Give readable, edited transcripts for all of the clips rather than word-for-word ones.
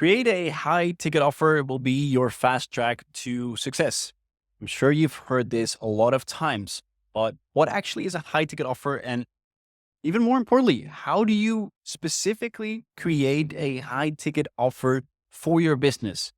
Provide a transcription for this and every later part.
Create a high ticket offer will be your fast track to success. I'm sure you've heard this a lot of times, but what actually is a high ticket offer? And even more importantly, how do you specifically create a high ticket offer for your business?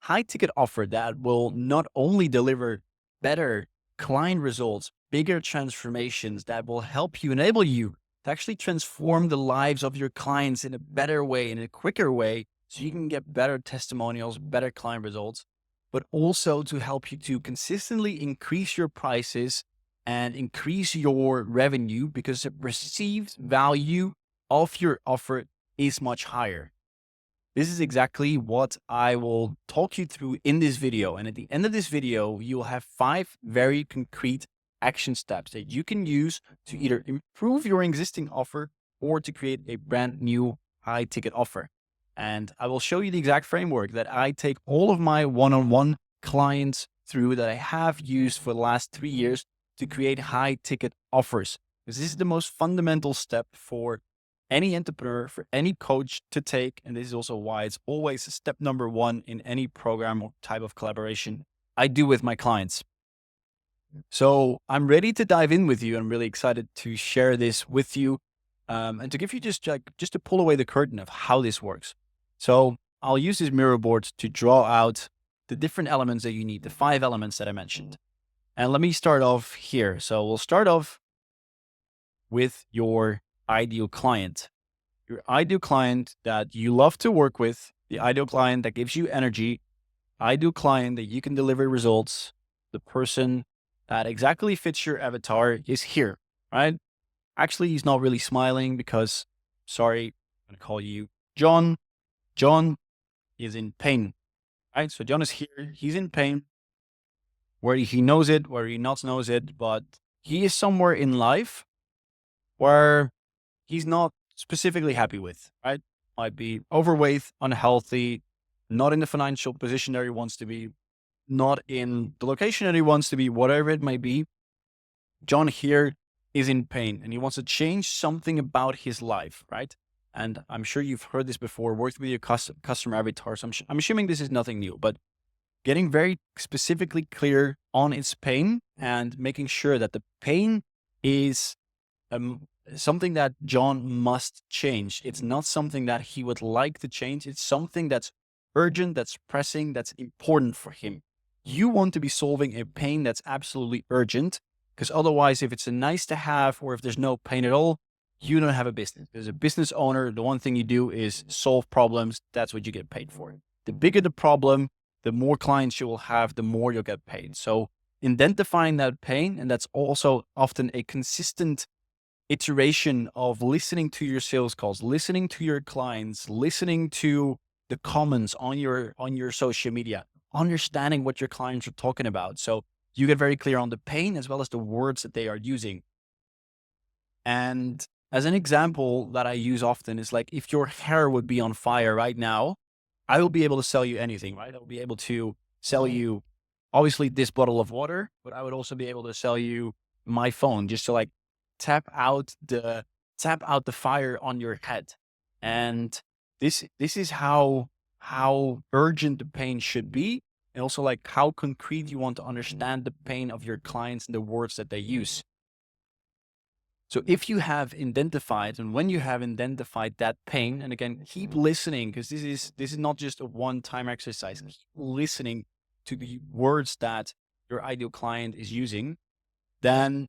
High ticket offer that will not only deliver better client results, bigger transformations that will help you, enable you to actually transform the lives of your clients in a better way, in a quicker way, so you can get better testimonials, better client results, but also to help you to consistently increase your prices and increase your revenue because the perceived value of your offer is much higher. This is exactly what I will talk you through in this video. And at the end of this video, you will have 5 very concrete action steps that you can use to either improve your existing offer or to create a brand new high ticket offer. And I will show you the exact framework that I take all of my one-on-one clients through, that I have used for the last 3 years to create high ticket offers. Because this is the most fundamental step for any entrepreneur, for any coach to take. And this is also why it's always step number 1 in any program or type of collaboration I do with my clients. So I'm ready to dive in with you. I'm really excited to share this with you and to give you just to pull away the curtain of how this works. So I'll use this mirror board to draw out the different elements that you need, the 5 elements that I mentioned. And let me start off here. So we'll start off with your ideal client, your ideal client that you love to work with, the ideal client that gives you energy, ideal client that you can deliver results, the person that exactly fits your avatar is here, right? Actually, he's not really smiling because, sorry, I'm going to call you John. John is in pain, right? So John is here. He's in pain, where he knows it, where he not knows it, but he is somewhere in life where he's not specifically happy with, right? Might be overweight, unhealthy, not in the financial position that he wants to be, not in the location that he wants to be, whatever it may be. John here is in pain and he wants to change something about his life, right? And I'm sure you've heard this before, worked with your customer avatar. So I'm assuming this is nothing new, but getting very specifically clear on its pain and making sure that the pain is something that John must change. It's not something that he would like to change. It's something that's urgent, that's pressing, that's important for him. You want to be solving a pain that's absolutely urgent, because otherwise, if it's a nice to have, or if there's no pain at all, you don't have a business. As a business owner, the one thing you do is solve problems. That's what you get paid for. The bigger the problem, the more clients you will have, the more you'll get paid. So identifying that pain, and that's also often a consistent iteration of listening to your sales calls, listening to your clients, listening to the comments on your social media, understanding what your clients are talking about. So you get very clear on the pain as well as the words that they are using. And as an example that I use often is like, if your hair would be on fire right now, I will be able to sell you anything, right? I'll be able to sell you obviously this bottle of water, but I would also be able to sell you my phone just to like tap out the fire on your head. And this is how urgent the pain should be, and also like how concrete you want to understand the pain of your clients and the words that they use. So if you have identified, and when you have identified that pain, and again, keep listening, because this is not just a one-time exercise. Keep listening to the words that your ideal client is using. Then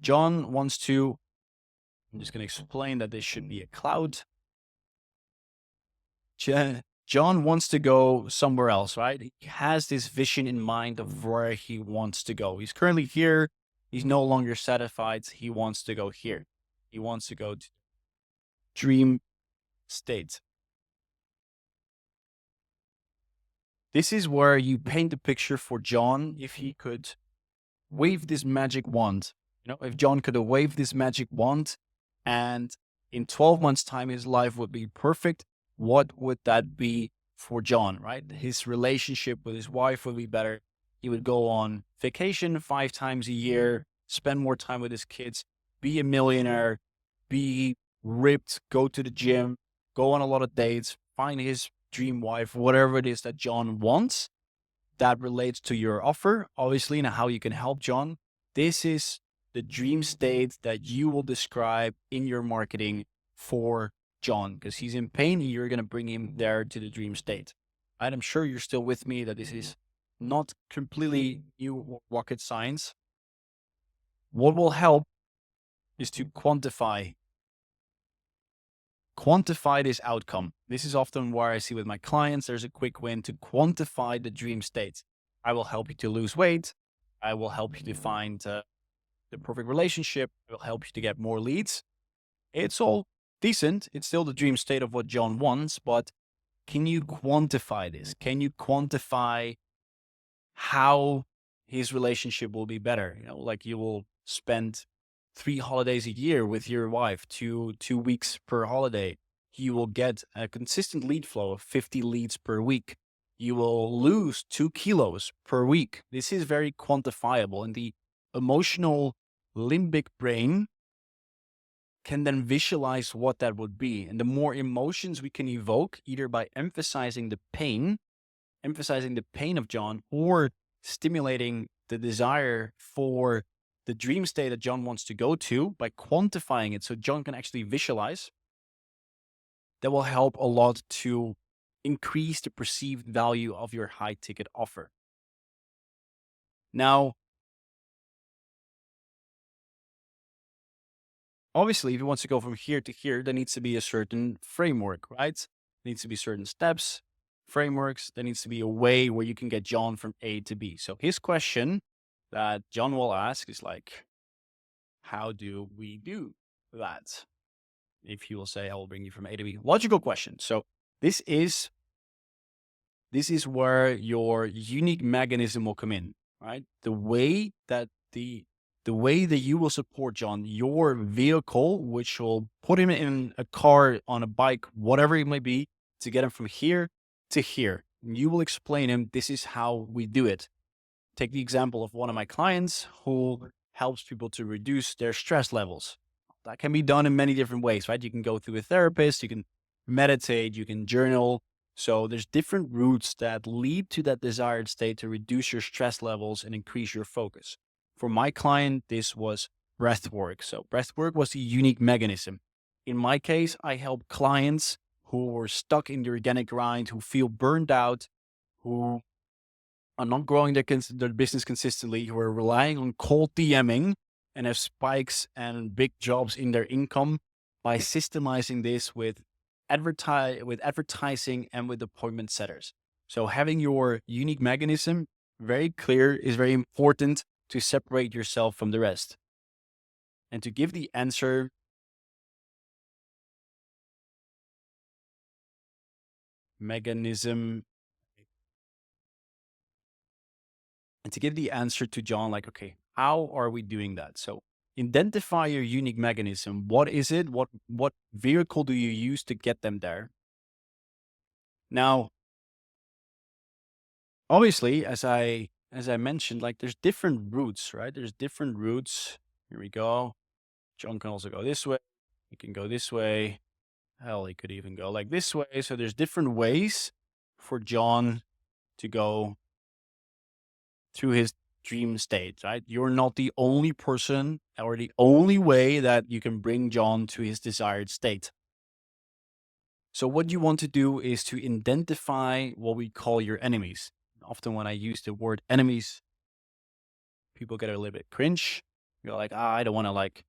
John wants to, I'm just going to explain that this should be a cloud. John wants to go somewhere else, right? He has this vision in mind of where he wants to go. He's currently here. He's no longer satisfied. He wants to go here. He wants to go to dream state. This is where you paint the picture for John. If he could wave this magic wand, if John could have waved this magic wand and in 12 months time, his life would be perfect, what would that be for John, right? His relationship with his wife would be better. He would go on vacation 5 times a year, spend more time with his kids, be a millionaire, be ripped, go to the gym, go on a lot of dates, find his dream wife, whatever it is that John wants that relates to your offer, obviously, and how you can help John. This is the dream state that you will describe in your marketing for John, because he's in pain and you're going to bring him there to the dream state. And I'm sure you're still with me that this is not completely new rocket science. What will help is to quantify this outcome. This is often where I see with my clients, there's a quick win to quantify the dream state. I will help you to lose weight. I will help you to find the perfect relationship. I will help you to get more leads. It's all decent. It's still the dream state of what John wants, but can you quantify this? Can you quantify how his relationship will be better? Like you will spend 3 holidays a year with your wife, two weeks per holiday. You will get a consistent lead flow of 50 leads per week. You will lose 2 kilos per week. This is very quantifiable, and the emotional limbic brain can then visualize what that would be. And the more emotions we can evoke, either by emphasizing the pain of John, or stimulating the desire for the dream state that John wants to go to by quantifying it so John can actually visualize, that will help a lot to increase the perceived value of your high ticket offer. Now, obviously, if he wants to go from here to here, there needs to be a certain framework, right? There needs to be certain steps, frameworks. There needs to be a way where you can get John from A to B. So his question that John will ask is like, how do we do that? If he will say, I will bring you from A to B. Logical question. So this is where your unique mechanism will come in, right? The way that you will support John, your vehicle, which will put him in a car, on a bike, whatever it may be, to get him from here to here. You will explain him, this is how we do it. Take the example of one of my clients who helps people to reduce their stress levels. That can be done in many different ways, right? You can go through a therapist, you can meditate, you can journal. So there's different routes that lead to that desired state to reduce your stress levels and increase your focus. For my client, this was breath work. So breath work was the unique mechanism. In my case, I help clients who were stuck in the organic grind, who feel burned out, who are not growing their business consistently, who are relying on cold DMing and have spikes and big jobs in their income, by systemizing this with advertising and with appointment setters. So having your unique mechanism very clear is very important to separate yourself from the rest. And to give the answer, mechanism, and to give the answer to John, like, okay, how are we doing that? So identify your unique mechanism. What is it? What vehicle do you use to get them there? Now, obviously, as I mentioned, like there's different routes, right? There's different routes. Here we go. John can also go this way. He can go this way. Hell, he could even go like this way. So there's different ways for John to go through his dream state, right? You're not the only person or the only way that you can bring John to his desired state. So what you want to do is to identify what we call your enemies. Often when I use the word enemies, people get a little bit cringe. You're like, I don't want to like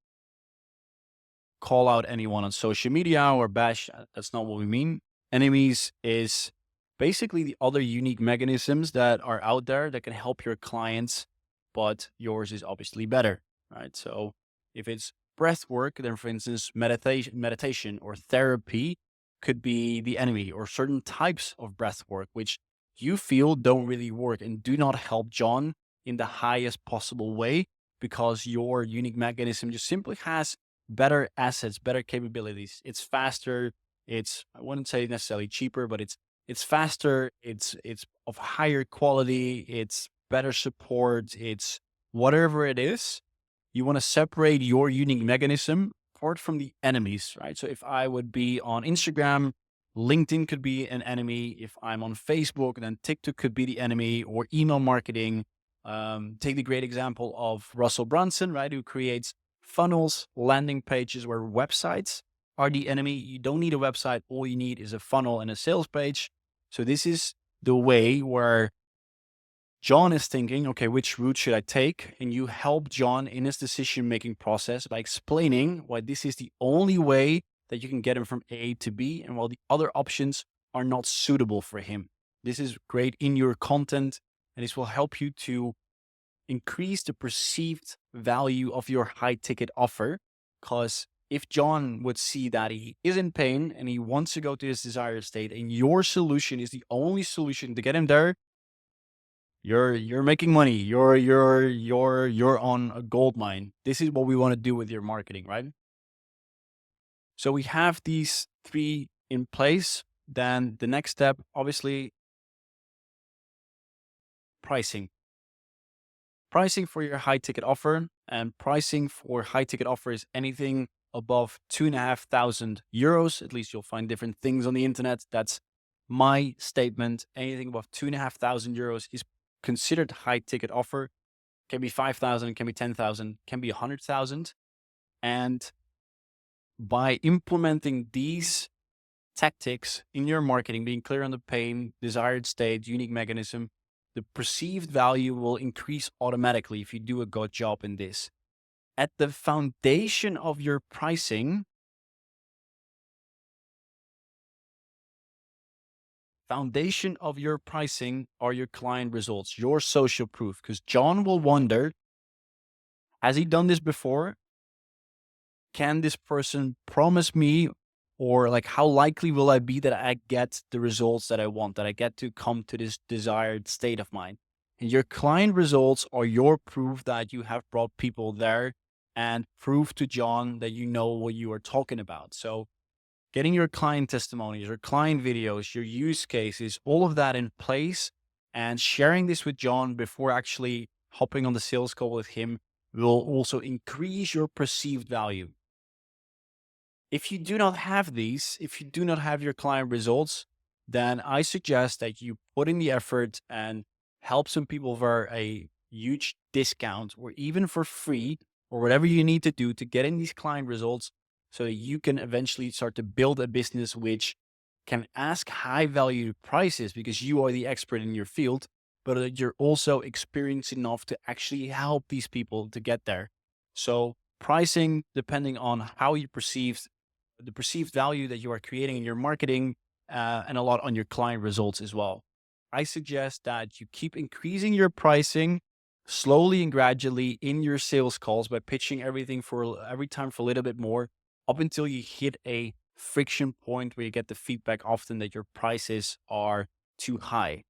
call out anyone on social media or bash. That's not what we mean. Enemies is basically the other unique mechanisms that are out there that can help your clients, but yours is obviously better, right? So if it's breath work, then for instance, meditation or therapy could be the enemy, or certain types of breath work, which you feel don't really work and do not help John in the highest possible way, because your unique mechanism just simply has better assets, better capabilities. It's faster. It's, I wouldn't say necessarily cheaper, but it's faster. It's of higher quality. It's better support. It's whatever it is. You want to separate your unique mechanism apart from the enemies, right? So if I would be on Instagram LinkedIn could be an enemy. If I'm on Facebook, then TikTok could be the enemy, or email marketing. Take the great example of Russell Brunson, right? Who creates funnels, landing pages, where websites are the enemy. You don't need a website. All you need is a funnel and a sales page. So this is the way where John is thinking, okay, which route should I take? And you help John in his decision-making process by explaining why this is the only way that you can get him from A to B, and while the other options are not suitable for him. This is great in your content, and this will help you to increase the perceived value of your high ticket offer. Because if John would see that he is in pain and he wants to go to his desired state, and your solution is the only solution to get him there, you're making money. You're on a gold mine. This is what we want to do with your marketing, right? So we have these three in place. Then the next step, obviously, pricing. Pricing for your high ticket offer, and pricing for high ticket offer is anything above 2,500 euros. At least you'll find different things on the internet. That's my statement. Anything above 2,500 euros is considered high ticket offer. Can be 5,000, can be 10,000, can be 100,000. And by implementing these tactics in your marketing, being clear on the pain, desired state, unique mechanism, the perceived value will increase automatically if you do a good job in this. At the foundation of your pricing, are your client results, your social proof. Because John will wonder, has he done this before? Can this person promise me, or like, how likely will I be that I get the results that I want, that I get to come to this desired state of mine? And your client results are your proof that you have brought people there, and proof to John that you know what you are talking about. So getting your client testimonies, your client videos, your use cases, all of that in place, and sharing this with John before actually hopping on the sales call with him will also increase your perceived value. If you do not have these, if you do not have your client results, then I suggest that you put in the effort and help some people for a huge discount, or even for free, or whatever you need to do to get in these client results, so that you can eventually start to build a business which can ask high value prices because you are the expert in your field, but that you're also experienced enough to actually help these people to get there. So pricing, depending on how you perceive the perceived value that you are creating in your marketing, and a lot on your client results as well. I suggest that you keep increasing your pricing slowly and gradually in your sales calls by pitching everything for every time for a little bit more, up until you hit a friction point where you get the feedback often that your prices are too high.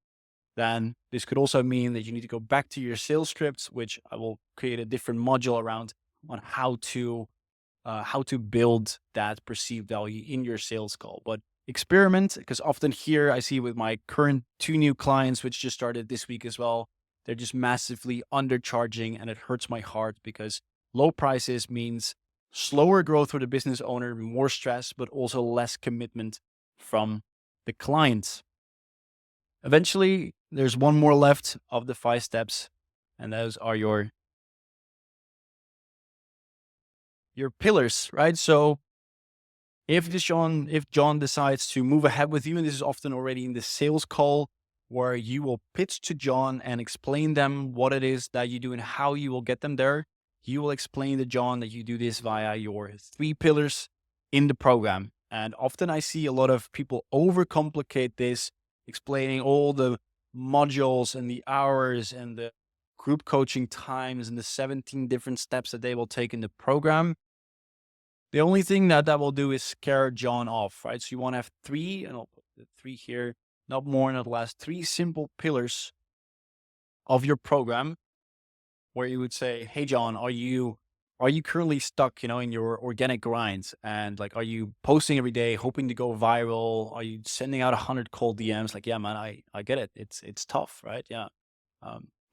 Then this could also mean that you need to go back to your sales scripts, which I will create a different module around on how to build that perceived value in your sales call. But experiment, because often here I see with my current 2 new clients, which just started this week as well, they're just massively undercharging, and it hurts my heart because low prices means slower growth for the business owner, more stress, but also less commitment from the clients. Eventually, there's one more left of the 5 steps, and those are your pillars, right? So if John decides to move ahead with you, and this is often already in the sales call, where you will pitch to John and explain them what it is that you do and how you will get them there. You will explain to John that you do this via your 3 pillars in the program. And often I see a lot of people overcomplicate this, explaining all the modules and the hours and the group coaching times and the 17 different steps that they will take in the program. The only thing that will do is scare John off, right? So you want to have 3, and I'll put the 3 here, not more, not less, 3 simple pillars of your program, where you would say, hey, John, are you currently stuck, in your organic grinds? And like, are you posting every day, hoping to go viral? Are you sending out 100 cold DMs? Like, yeah, man, I get it. It's tough, right? Yeah.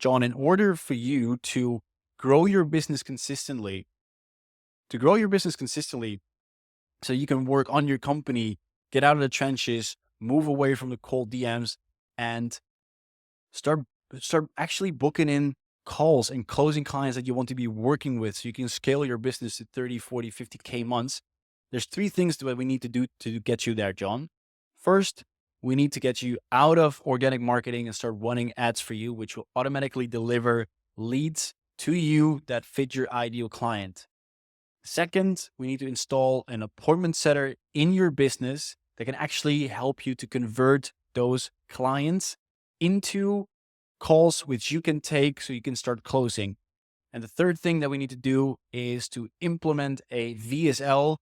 John, in order for you to grow your business consistently, so you can work on your company get out of the trenches, move away from the cold DMs, and start actually booking in calls and closing clients that you want to be working with so you can scale your business to 30, 40, 50K months. There's three things that we need to do to get you there, John. First, we need to get you out of organic marketing and start running ads for you, which will automatically deliver leads to you that fit your ideal client. Second, we need to install an appointment setter in your business that can actually help you to convert those clients into calls which you can take so you can start closing. And the third thing that we need to do is to implement a VSL,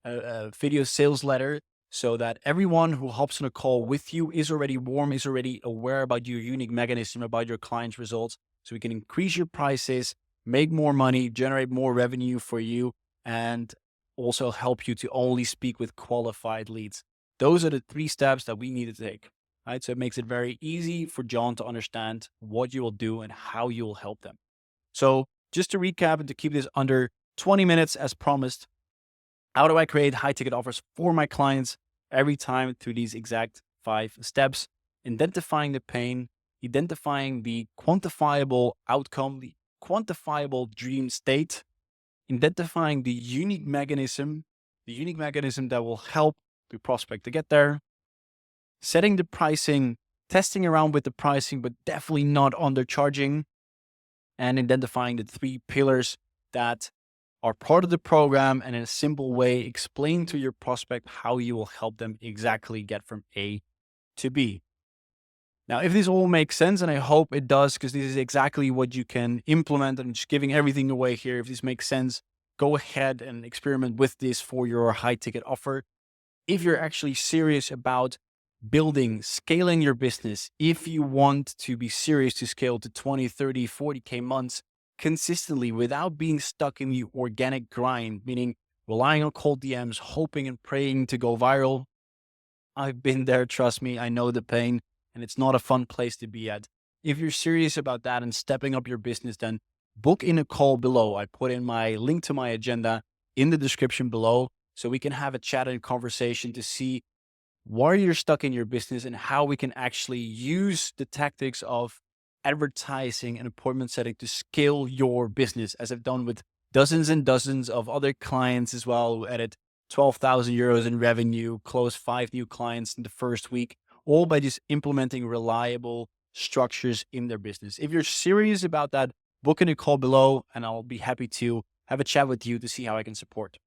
a video sales letter, so that everyone who hops on a call with you is already warm, is already aware about your unique mechanism, about your client's results. So we can increase your prices, make more money, generate more revenue for you, and also help you to only speak with qualified leads. Those are the three steps that we need to take. Right? So it makes it very easy for John to understand what you will do and how you will help them. So just to recap and to keep this under 20 minutes as promised, how do I create high ticket offers for my clients every time through these exact 5 steps? Identifying the pain, identifying the quantifiable outcome, the quantifiable dream state, identifying the unique mechanism that will help the prospect to get there, setting the pricing, testing around with the pricing, but definitely not undercharging, and identifying the 3 pillars that are part of the program, and in a simple way, explain to your prospect how you will help them exactly get from A to B. Now, if this all makes sense, and I hope it does, because this is exactly what you can implement, I'm just giving everything away here. If this makes sense, go ahead and experiment with this for your high ticket offer. If you're actually serious about building, scaling your business, if you want to be serious to scale to 20, 30, 40K months consistently without being stuck in the organic grind, meaning relying on cold DMs, hoping and praying to go viral, I've been there, trust me, I know the pain, and it's not a fun place to be at. If you're serious about that and stepping up your business, then book in a call below. I put in my link to my agenda in the description below so we can have a chat and conversation to see where you're stuck in your business and how we can actually use the tactics of advertising and appointment setting to scale your business, as I've done with dozens and dozens of other clients as well, who added 12,000 euros in revenue, closed 5 new clients in the first week, all by just implementing reliable structures in their business. If you're serious about that, book in a call below and I'll be happy to have a chat with you to see how I can support.